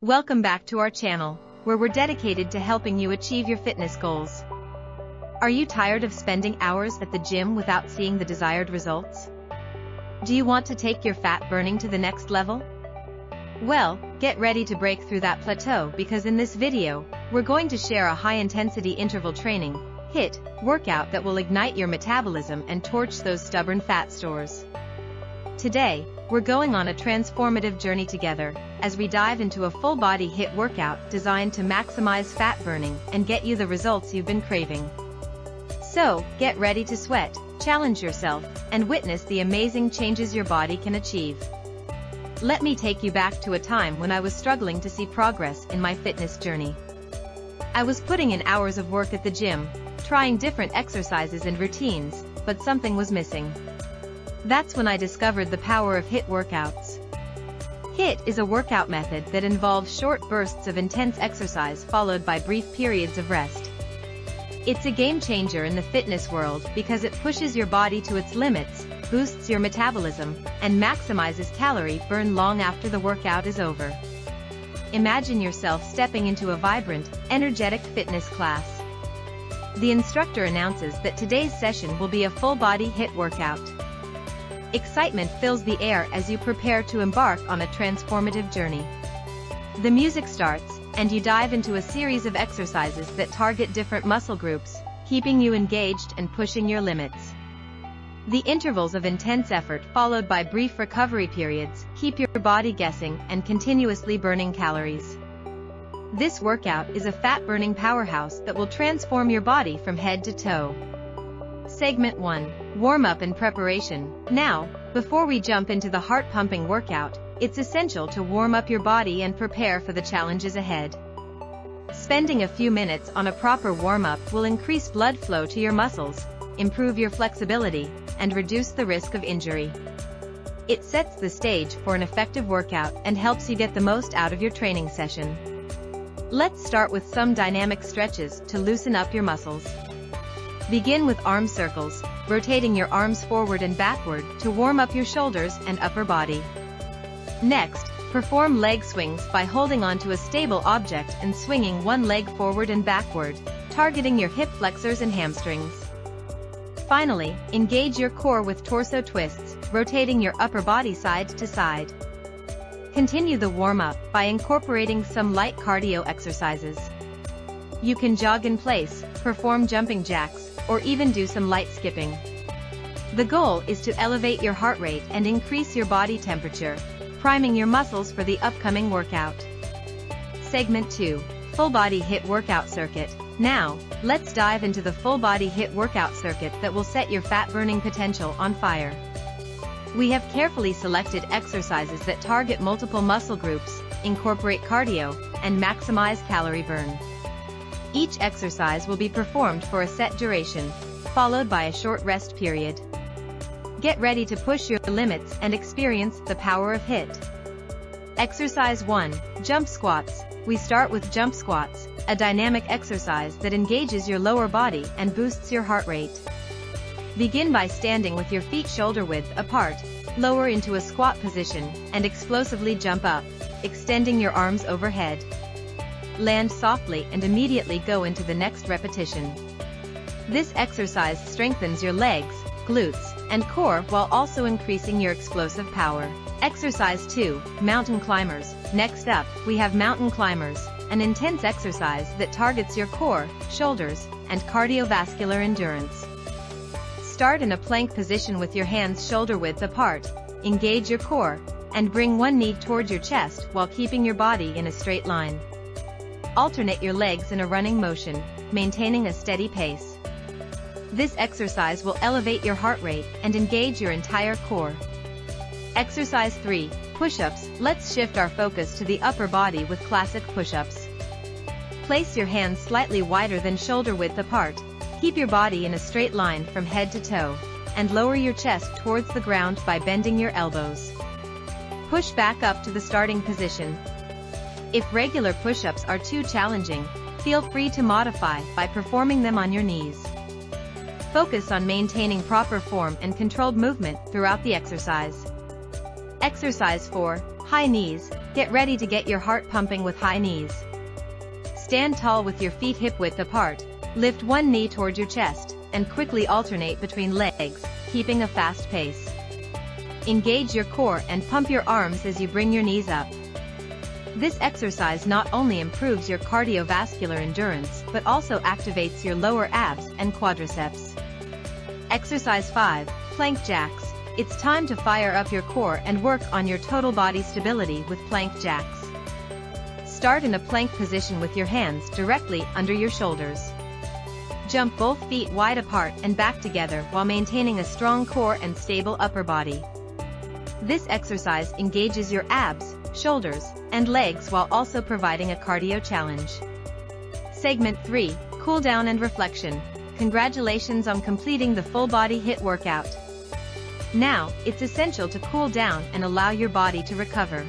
Welcome back to our channel, where we're dedicated to helping you achieve your fitness goals. Are you tired of spending hours at the gym without seeing the desired results? Do you want to take your fat burning to the next level? Well, get ready to break through that plateau because in this video, we're going to share a high-intensity interval training, HIIT, workout that will ignite your metabolism and torch those stubborn fat stores. Today, we're going on a transformative journey together, as we dive into a full-body HIIT workout designed to maximize fat burning and get you the results you've been craving. So, get ready to sweat, challenge yourself, and witness the amazing changes your body can achieve. Let me take you back to a time when I was struggling to see progress in my fitness journey. I was putting in hours of work at the gym, trying different exercises and routines, but something was missing. That's when I discovered the power of HIIT workouts. HIIT is a workout method that involves short bursts of intense exercise followed by brief periods of rest. It's a game changer in the fitness world because it pushes your body to its limits, boosts your metabolism, and maximizes calorie burn long after the workout is over. Imagine yourself stepping into a vibrant, energetic fitness class. The instructor announces that today's session will be a full-body HIIT workout. Excitement fills the air as you prepare to embark on a transformative journey. The music starts, and you dive into a series of exercises that target different muscle groups, keeping you engaged and pushing your limits. The intervals of intense effort followed by brief recovery periods keep your body guessing and continuously burning calories. This workout is a fat-burning powerhouse that will transform your body from head to toe. Segment 1. Warm-up and preparation. Now, before we jump into the heart-pumping workout, it's essential to warm up your body and prepare for the challenges ahead. Spending a few minutes on a proper warm-up will increase blood flow to your muscles, improve your flexibility, and reduce the risk of injury. It sets the stage for an effective workout and helps you get the most out of your training session. Let's start with some dynamic stretches to loosen up your muscles. Begin with arm circles, rotating your arms forward and backward to warm up your shoulders and upper body. Next, perform leg swings by holding onto a stable object and swinging one leg forward and backward, targeting your hip flexors and hamstrings. Finally, engage your core with torso twists, rotating your upper body side to side. Continue the warm-up by incorporating some light cardio exercises. You can jog in place, perform jumping jacks, or even do some light skipping. The goal is to elevate your heart rate and increase your body temperature, priming your muscles for the upcoming workout. Segment 2. Full-body HIIT workout circuit. Now, let's dive into the full-body HIIT workout circuit that will set your fat-burning potential on fire. We have carefully selected exercises that target multiple muscle groups, incorporate cardio, and maximize calorie burn. Each exercise will be performed for a set duration, followed by a short rest period. Get ready to push your limits and experience the power of HIIT. Exercise 1. Jump squats. We start with jump squats, a dynamic exercise that engages your lower body and boosts your heart rate. Begin by standing with your feet shoulder width apart, lower into a squat position, and explosively jump up, extending your arms overhead. Land softly and immediately go into the next repetition. This exercise strengthens your legs, glutes, and core while also increasing your explosive power. Exercise 2. Mountain climbers. Next up, we have mountain climbers, an intense exercise that targets your core, shoulders, and cardiovascular endurance. Start in a plank position with your hands shoulder width apart, engage your core, and bring one knee toward your chest while keeping your body in a straight line. Alternate your legs in a running motion, maintaining a steady pace. This exercise will elevate your heart rate and engage your entire core. Exercise 3. Push-ups. Let's shift our focus to the upper body with classic push-ups. Place your hands slightly wider than shoulder width apart, keep your body in a straight line from head to toe, and lower your chest towards the ground by bending your elbows. Push back up to the starting position. If regular push-ups are too challenging, feel free to modify by performing them on your knees. Focus on maintaining proper form and controlled movement throughout the exercise. Exercise 4. High knees. Get ready to get your heart pumping with high knees. Stand tall with your feet hip-width apart, lift one knee toward your chest, and quickly alternate between legs, keeping a fast pace. Engage your core and pump your arms as you bring your knees up. This exercise not only improves your cardiovascular endurance but also activates your lower abs and quadriceps. Exercise 5, Plank Jacks. It's time to fire up your core and work on your total body stability with plank jacks. Start in a plank position with your hands directly under your shoulders. Jump both feet wide apart and back together while maintaining a strong core and stable upper body. This exercise engages your abs, shoulders, and legs while also providing a cardio challenge. Segment 3, Cool Down and Reflection. Congratulations on completing the full body HIIT workout. Now, it's essential to cool down and allow your body to recover.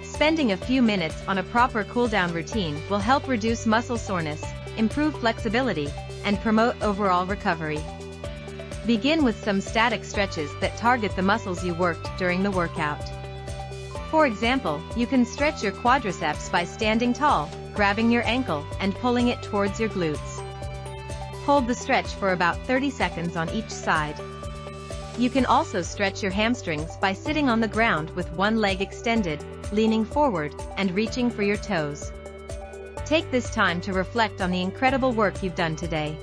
Spending a few minutes on a proper cool-down routine will help reduce muscle soreness, improve flexibility, and promote overall recovery. Begin with some static stretches that target the muscles you worked during the workout. For example, you can stretch your quadriceps by standing tall, grabbing your ankle, and pulling it towards your glutes. Hold the stretch for about 30 seconds on each side. You can also stretch your hamstrings by sitting on the ground with one leg extended, leaning forward, and reaching for your toes. Take this time to reflect on the incredible work you've done today.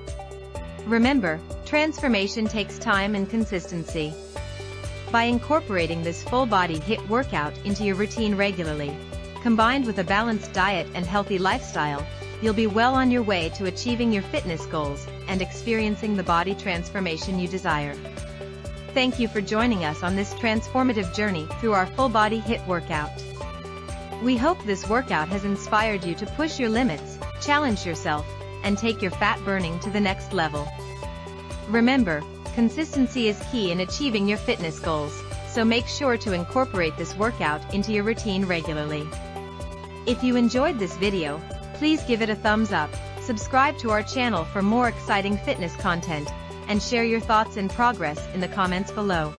Remember, transformation takes time and consistency. By incorporating this full-body HIIT workout into your routine regularly, combined with a balanced diet and healthy lifestyle, you'll be well on your way to achieving your fitness goals and experiencing the body transformation you desire. Thank you for joining us on this transformative journey through our full-body HIIT workout. We hope this workout has inspired you to push your limits, challenge yourself, and take your fat burning to the next level. Remember, consistency is key in achieving your fitness goals, so make sure to incorporate this workout into your routine regularly. If you enjoyed this video, please give it a thumbs up, subscribe to our channel for more exciting fitness content, and share your thoughts and progress in the comments below.